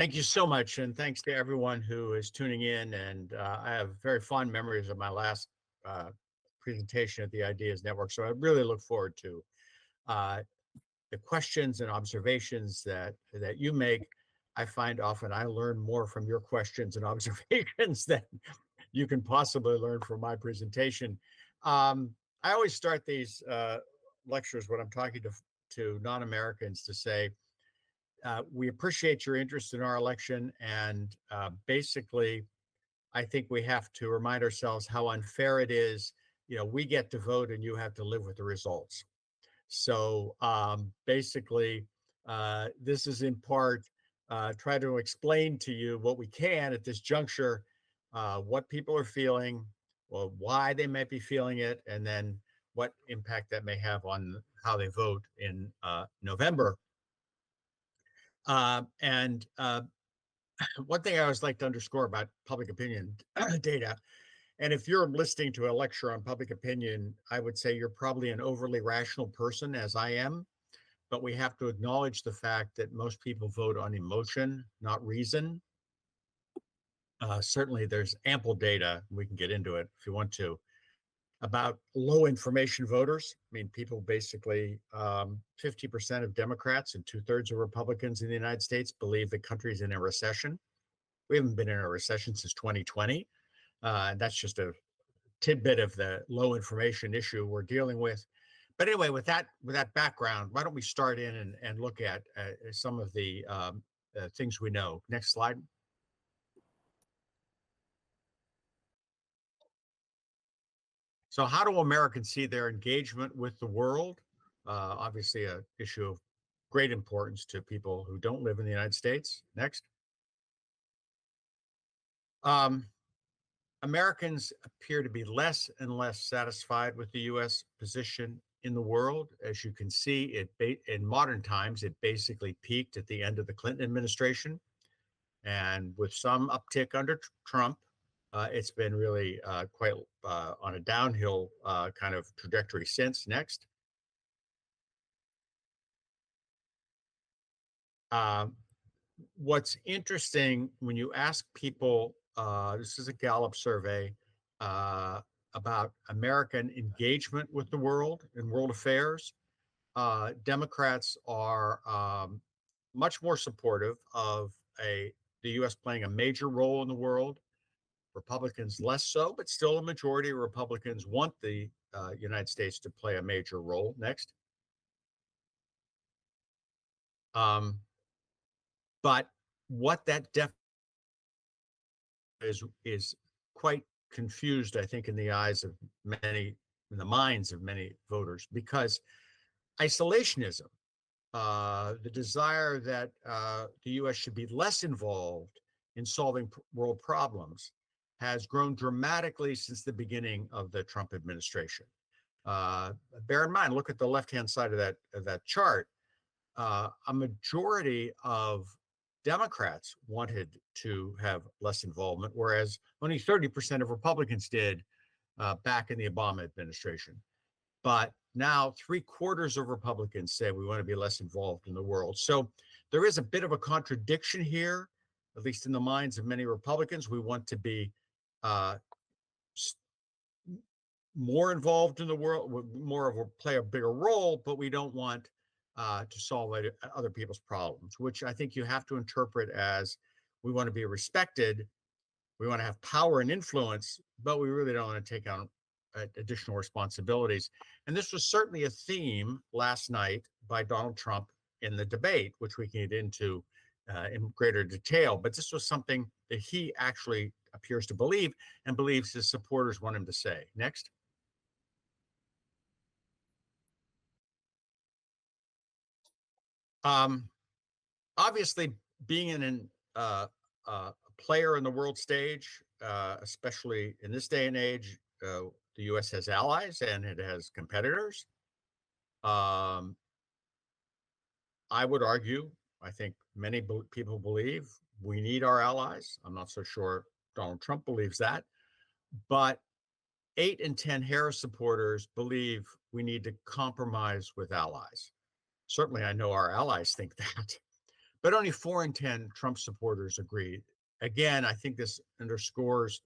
Thank you so much, and thanks to everyone who is tuning in. And I have very fond memories of my last uh, presentation at the Ideas Network, so I really look forward to uh, the questions and observations that you make. I find often I learn more from your questions and observations than you can possibly learn from my presentation. I always start these lectures when I'm talking to non-Americans to say, we appreciate your interest in our election. And basically, I think we have to remind ourselves how unfair it is. We get to vote and you have to live with the results. So basically, this is in part try to explain to you what we can at this juncture, what people are feeling, well, why they might be feeling it, and then what impact that may have on how they vote in November. And one thing I always like to underscore about public opinion data, and if you're listening to a lecture on public opinion, I would say you're probably an overly rational person, as I am. But we have to acknowledge the fact that most people vote on emotion, not reason. Certainly, there's ample data, we can get into it if you want to, about low information voters. I mean, people basically, 50% of Democrats and two-thirds of Republicans in the United States believe the country's in a recession. We haven't been in a recession since 2020. And that's just a tidbit of the low information issue we're dealing with. But anyway, with that background, why don't we start in and look at some of the things we know. Next slide. So how do Americans see their engagement with the world? Obviously, an issue of great importance to people who don't live in the United States. Next. Um, Americans appear to be less and less satisfied with the U.S. position in the world. As you can see, in modern times, it basically peaked at the end of the Clinton administration. And with some uptick under Trump, it's been really quite on a downhill kind of trajectory since. Next. Um, what's interesting when you ask people, this is a Gallup survey about American engagement with the world and world affairs. Democrats are much more supportive of the U.S. playing a major role in the world. Republicans less so, but still a majority of Republicans want the United States to play a major role. Next. Um, but what that is quite confused, I think, in the eyes of many, in the minds of many voters, because isolationism, the desire that the U.S. should be less involved in solving world problems, has grown dramatically since the beginning of the Trump administration. Uh, Bear in mind, look at the left-hand side of that chart. A majority of Democrats wanted to have less involvement, whereas only 30% of Republicans did back in the Obama administration. But now 3/4 of Republicans say we want to be less involved in the world. So there is a bit of a contradiction here, at least in the minds of many Republicans. We want to be uh, more involved in the world, more of a play a bigger role, but we don't want to solve other people's problems, which I think you have to interpret as we want to be respected, we want to have power and influence, but we really don't want to take on additional responsibilities. And this was certainly a theme last night by Donald Trump in the debate, which we can get into in greater detail. But this was something that he actually appears to believe and believes his supporters want him to say. Next. Um, Obviously, being a player in the world stage, especially in this day and age, the U.S. has allies and it has competitors. Um, I would argue, I think many people believe we need our allies. I'm not so sure Donald Trump believes that, but 8 in 10 Harris supporters believe we need to compromise with allies. Certainly, I know our allies think that. but only 4 in 10 Trump supporters agree. Again, I think this underscores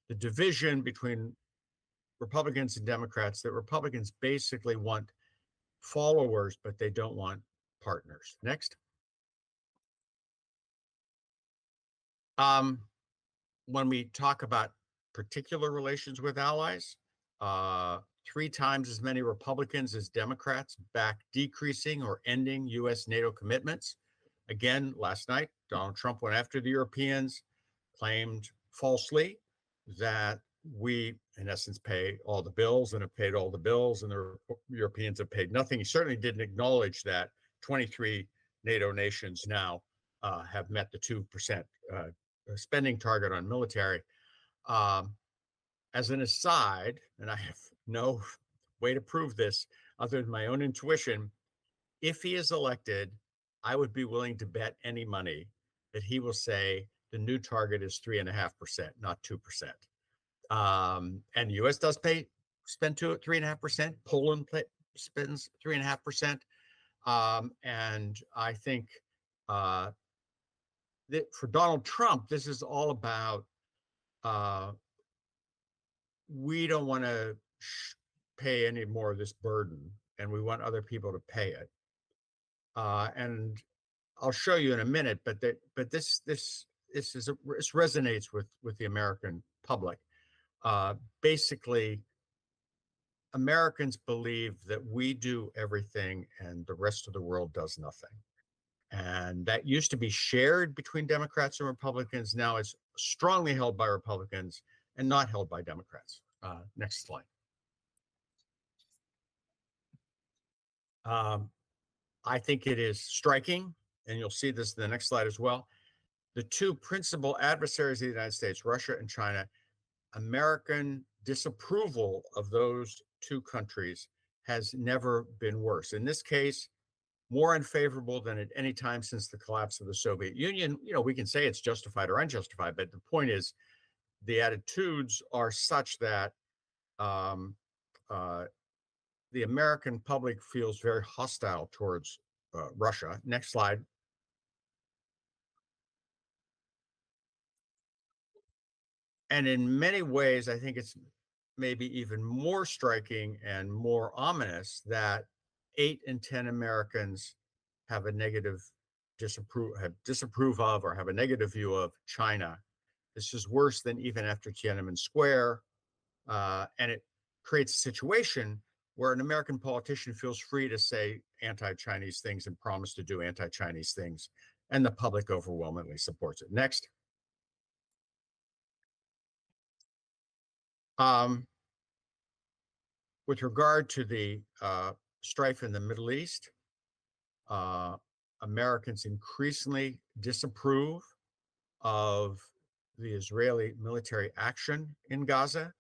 the division between Republicans and Democrats, that Republicans basically want followers, but they don't want partners. Next. Um, when we talk about particular relations with allies, uh, 3 times as many Republicans as Democrats back decreasing or ending U.S. NATO commitments. Again, last night, Donald Trump went after the Europeans, claimed falsely that we, in essence, pay all the bills and have paid all the bills, and the Europeans have paid nothing. He certainly didn't acknowledge that 23 NATO nations now have met the 2% spending target on military. Um, as an aside, and I have no way to prove this other than my own intuition, if he is elected, I would be willing to bet any money that he will say the new target is 3.5%, not 2%. And the U.S. does spend 3.5%. Poland spends 3.5%. And I think that for Donald Trump, this is all about uh, we don't want to pay any more of this burden, and we want other people to pay it. And I'll show you in a minute, but this resonates with the American public. Basically, Americans believe that we do everything and the rest of the world does nothing. And that used to be shared between Democrats and Republicans. Now it's strongly held by Republicans and not held by Democrats. Next slide. Um, I think it is striking, and you'll see this in the next slide as well. The 2 principal adversaries of the United States, Russia and China, American disapproval of those 2 countries has never been worse. In this case, more unfavorable than at any time since the collapse of the Soviet Union. We can say it's justified or unjustified, but the point is the attitudes are such that um, uh, the American public feels very hostile towards Russia. Next slide. And in many ways, I think it's maybe even more striking and more ominous that 8 in 10 Americans have a negative disapprove of or have a negative view of China. This is worse than even after Tiananmen Square, and it creates a situation where an American politician feels free to say anti-Chinese things and promise to do anti-Chinese things, and the public overwhelmingly supports it. Next. Um, with regard to the strife in the Middle East, uh, Americans increasingly disapprove of the Israeli military action in Gaza.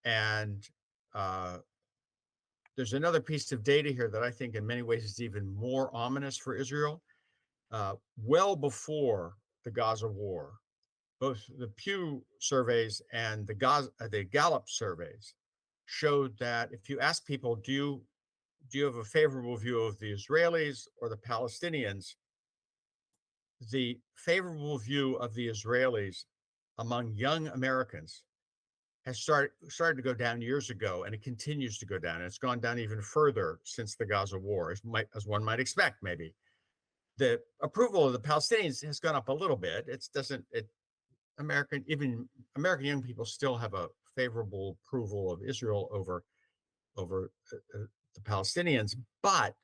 And there's another piece of data here that I think in many ways is even more ominous for Israel. Well before the Gaza war, both the Pew surveys and the Gallup surveys showed that if you ask people, do you have a favorable view of the Israelis or the Palestinians, the favorable view of the Israelis among young Americans has started to go down years ago, and it continues to go down. And it's gone down even further since the Gaza war, as one might expect, maybe. The approval of the Palestinians has gone up a little bit. American young people still have a favorable approval of Israel over the Palestinians, but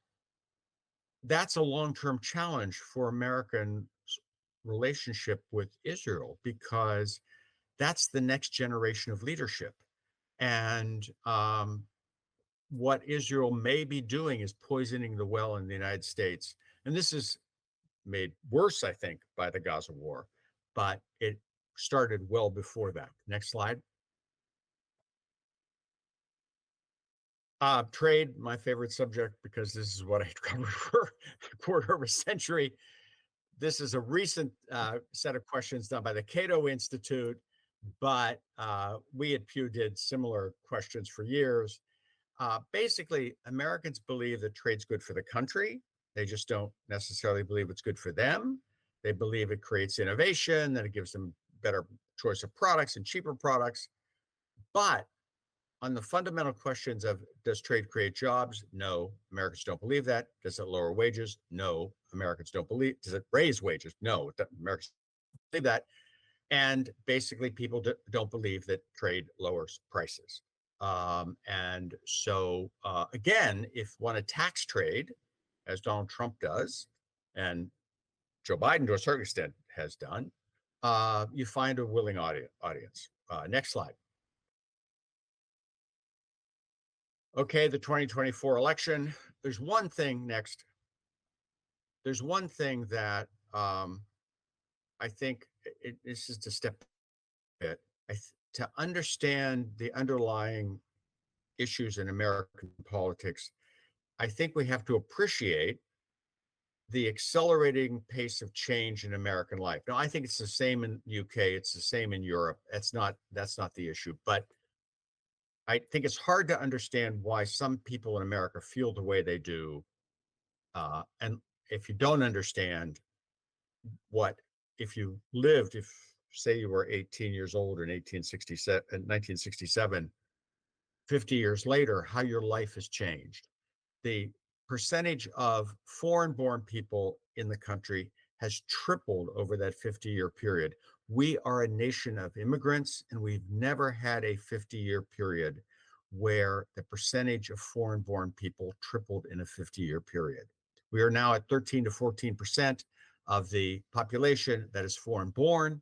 that's a long-term challenge for American relationship with Israel, because that's the next generation of leadership. And what Israel may be doing is poisoning the well in the United States. And this is made worse, I think, by the Gaza war, but it started well before that. Next slide. Trade, my favorite subject, because this is what I covered for a quarter of a century. This is a recent set of questions done by the Cato Institute, but we at Pew did similar questions for years. Basically, Americans believe that trade's good for the country, They just don't necessarily believe it's good for them. They believe it creates innovation, that it gives them better choice of products and cheaper products. But on the fundamental questions of, does trade create jobs? No, Americans don't believe that. Does it lower wages? No, Americans don't believe. Does it raise wages? No, Americans don't believe that. And basically, people don't believe that trade lowers prices. And so, again, if one attacks trade, as Donald Trump does, and Joe Biden to a certain extent has done, you find a willing audience. Next slide. Okay, the 2024 election. There's one thing next. There's one thing that I think this is to step bit. To understand the underlying issues in American politics, I think we have to appreciate the accelerating pace of change in American life. Now, I think it's the same in UK. It's the same in Europe. That's not the issue. But I think it's hard to understand why some people in America feel the way they do. And if you don't understand what, if you lived, if say you were 18 years old in 1967, 50 years later, how your life has changed. The percentage of foreign-born people in the country has tripled over that 50-year period. We are a nation of immigrants, and we've never had a 50-year period where the percentage of foreign-born people tripled in a 50-year period. We are now at 13 to 14% of the population that is foreign-born.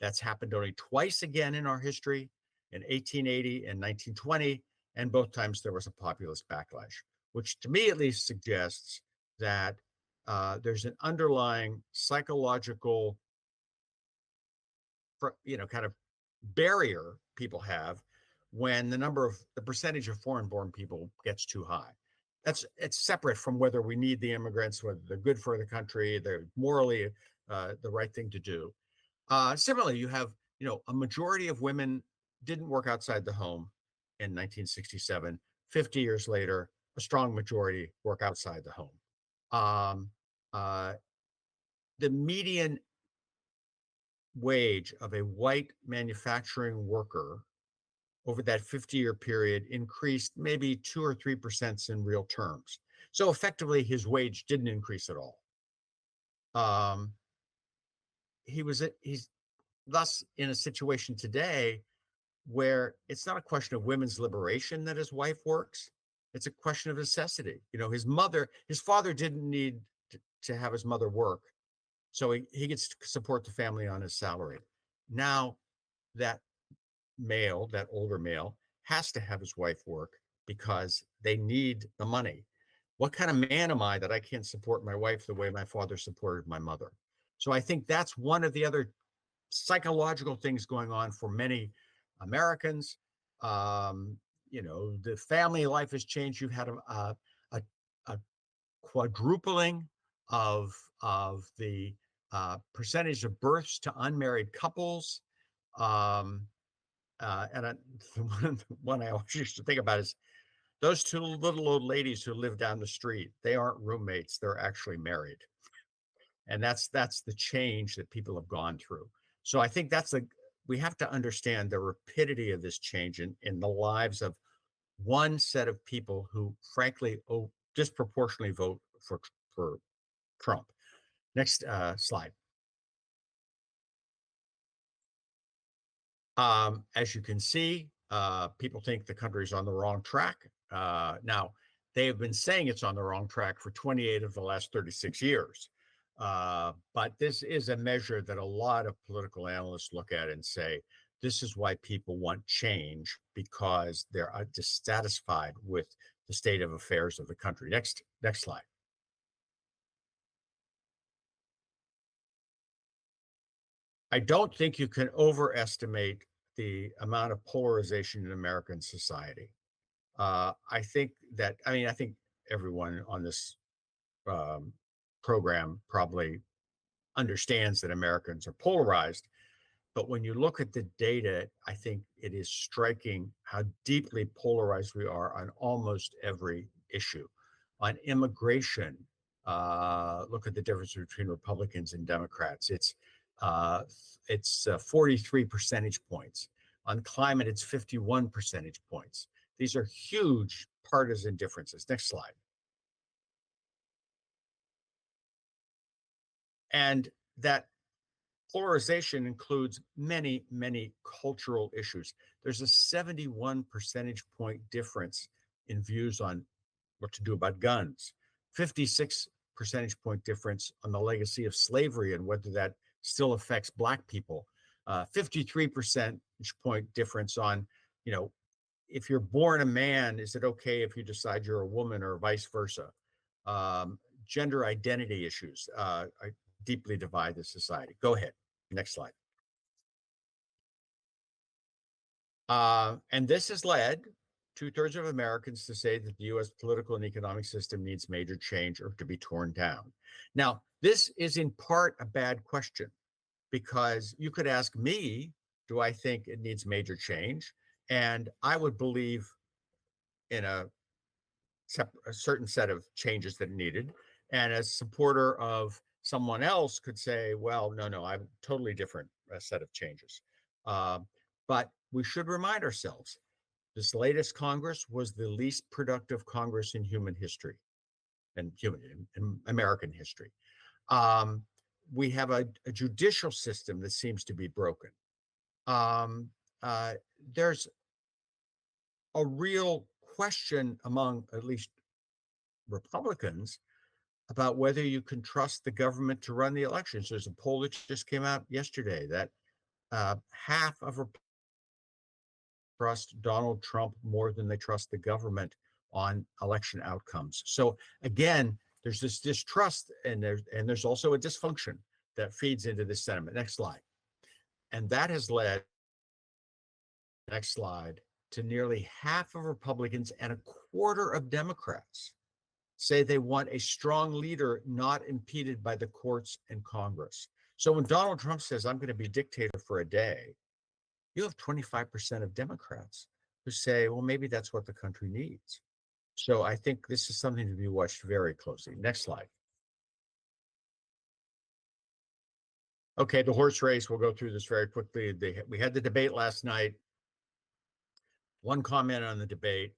That's happened only twice again in our history, in 1880 and 1920, and both times there was a populist backlash, which to me at least suggests that there's an underlying psychological, kind of barrier people have when the percentage of foreign-born people gets too high. It's separate from whether we need the immigrants, whether they're good for the country, they're morally the right thing to do. Similarly, you have, a majority of women didn't work outside the home in 1967. 50 years later, a strong majority work outside the home. Um, uh, the median wage of a white manufacturing worker over that 50-year period increased maybe 2 or 3% in real terms. So effectively, his wage didn't increase at all. Um, he's thus in a situation today where it's not a question of women's liberation that his wife works. It's a question of necessity. His father didn't need to have his mother work. So he gets to support the family on his salary. Now that that older male, has to have his wife work because they need the money. What kind of man am I that I can't support my wife the way my father supported my mother? So I think that's one of the other psychological things going on for many Americans. The family life has changed. You've had a, a quadrupling of the percentage of births to unmarried couples. Um, the one I always used to think about is those two little old ladies who live down the street. They aren't roommates; they're actually married, and that's the change that people have gone through. So I think we have to understand the rapidity of this change in the lives of one set of people who, frankly, disproportionately vote for Trump. Next slide. As you can see, people think the country is on the wrong track. Now, they have been saying it's on the wrong track for 28 of the last 36 years. But this is a measure that a lot of political analysts look at and say, this is why people want change, because they're dissatisfied with the state of affairs of the country. Next slide. I don't think you can overestimate the amount of polarization in American society. I think everyone on this um, program probably understands that Americans are polarized. But when you look at the data, I think it is striking how deeply polarized we are on almost every issue. On immigration, Look at the difference between Republicans and Democrats. It's 43 percentage points. On climate, it's 51 percentage points. These are huge partisan differences. Next slide. And that polarization includes many, many cultural issues. There's a 71 percentage point difference in views on what to do about guns, 56 percentage point difference on the legacy of slavery and whether that still affects Black people, 53 percentage point difference on, you know, if you're born a man, is it okay if you decide you're a woman or vice versa? Gender identity issues deeply divide the society. Go ahead. Next slide. And this has led 2/3 of Americans to say that the US political and economic system needs major change or to be torn down. Now, this is in part a bad question because you could ask me, do I think it needs major change? And I would believe in a certain set of changes that are needed. And as supporter of someone else could say, well, no, I'm totally different set of changes. Uh, but we should remind ourselves, this latest Congress was the least productive Congress in human history and in American history. Um, we have a judicial system that seems to be broken. Um, uh, there's a real question among at least Republicans about whether you can trust the government to run the elections. There's a poll that just came out yesterday that half of trust Donald Trump more than they trust the government on election outcomes. So again, there's this distrust and there's also a dysfunction that feeds into this sentiment. Next slide. And that has led, next slide, to nearly half of Republicans and a quarter of Democrats say they want a strong leader not impeded by the courts and Congress. So when Donald Trump says, I'm going to be dictator for a day, you have 25% of Democrats who say, well, maybe that's what the country needs. So I think this is something to be watched very closely. Next slide. Okay, the horse race, we'll go through this very quickly. We had the debate last night. One comment on the debate,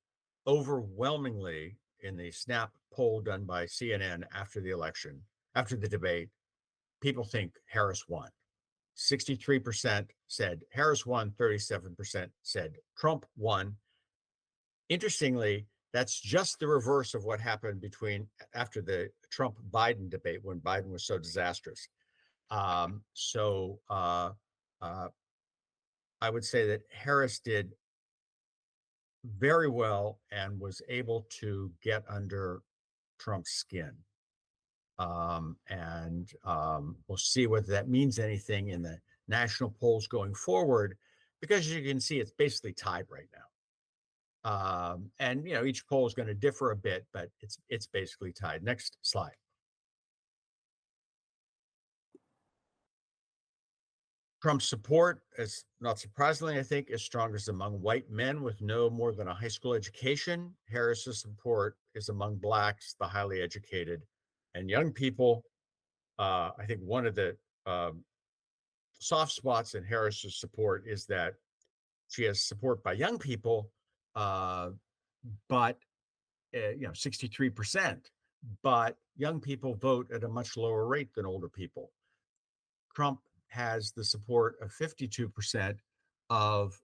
overwhelmingly in the snap poll done by CNN after the election, after the debate, people think Harris won. 63% said Harris won, 37% said Trump won. Interestingly, that's just the reverse of what happened after the Trump-Biden debate when Biden was so disastrous. So I would say that Harris did very well and was able to get under Trump's skin. We'll see whether that means anything in the national polls going forward, because as you can see, it's basically tied right now. And each poll is going to differ a bit, but it's basically tied. Next slide. Trump's support, is not surprisingly, I think, is strongest among white men with no more than a high school education. Harris's support is among Blacks, the highly educated, and young people. I think one of the soft spots in Harris's support is that she has support by young people, but 63%. But young people vote at a much lower rate than older people. Trump has the support of 52% of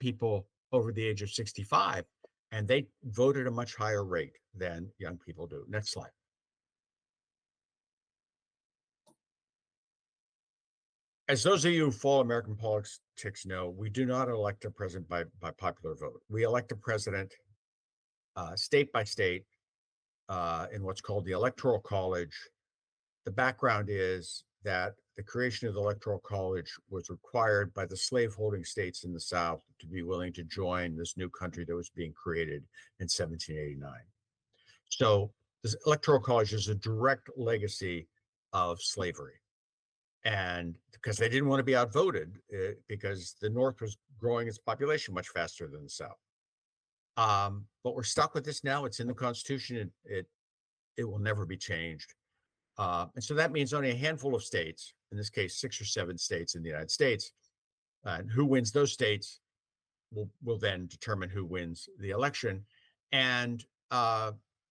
people over the age of 65, and they vote at a much higher rate than young people do. Next slide. As those of you who follow American politics know, we do not elect a president by popular vote. We elect a president state by state in what's called the Electoral College. The background is that the creation of the Electoral College was required by the slaveholding states in the South to be willing to join this new country that was being created in 1789. So this Electoral College is a direct legacy of slavery. And because they didn't want to be outvoted, because the North was growing its population much faster than the South. But we're stuck with this now. It's in the Constitution. It will never be changed. And so that means only a handful of states, in this case, 6 or 7 states in the United States, and who wins those states will then determine who wins the election. And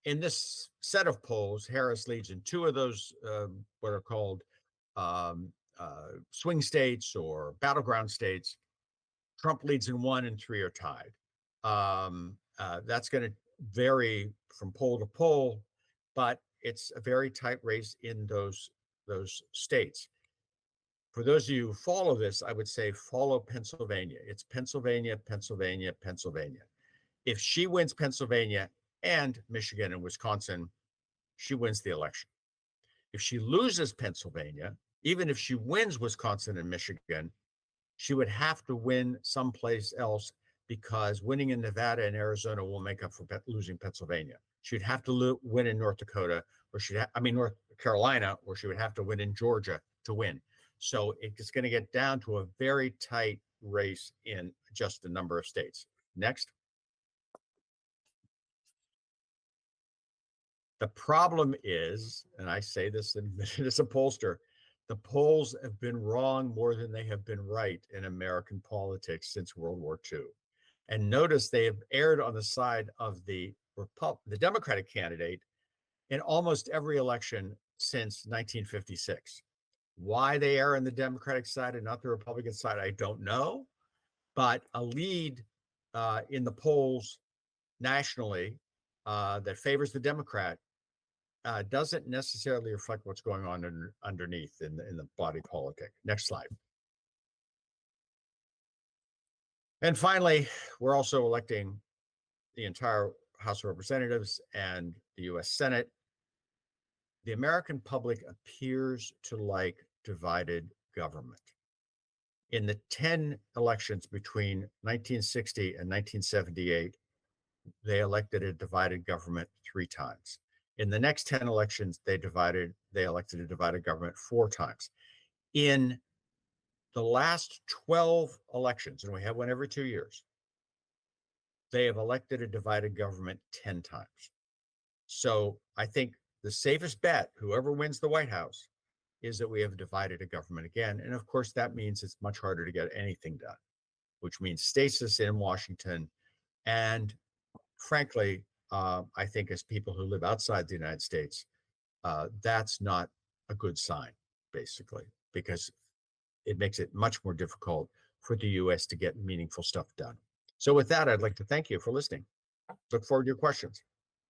in this set of polls, Harris leads in 2 of those, what are called um, swing states or battleground states. Trump leads in 1 and 3 are tied. That's going to vary from poll to poll, but it's a very tight race in those states. For those of you who follow this, I would say follow Pennsylvania. It's Pennsylvania, Pennsylvania, Pennsylvania. If she wins Pennsylvania and Michigan and Wisconsin, she wins the election. If she loses Pennsylvania, even if she wins Wisconsin and Michigan, she would have to win someplace else because winning in Nevada and Arizona will make up for losing Pennsylvania. She'd have to win in North Dakota, or North Carolina, or she would have to win in Georgia to win. So it's going to get down to a very tight race in just a number of states. Next. The problem is, and I say this as a pollster, the polls have been wrong more than they have been right in American politics since World War II. And notice they have erred on the side of the Democratic candidate in almost every election since 1956. Why they err on the Democratic side and not the Republican side, I don't know. But a lead in the polls nationally that favors the Democrat doesn't necessarily reflect what's going on underneath in the body politic. Next slide. And finally, we're also electing the entire House of Representatives and the US Senate. The American public appears to like divided government. In the 10 elections between 1960 and 1978, they elected a divided government 3 times. In the next 10 elections, they elected a divided government 4 times. In the last 12 elections, and we have one every 2 years, they have elected a divided government 10 times. So I think the safest bet, whoever wins the White House, is that we have divided a government again. And of course, that means it's much harder to get anything done, which means stasis in Washington. And frankly, I think as people who live outside the United States, that's not a good sign, basically, because it makes it much more difficult for the US to get meaningful stuff done. So with that, I'd like to thank you for listening. Look forward to your questions.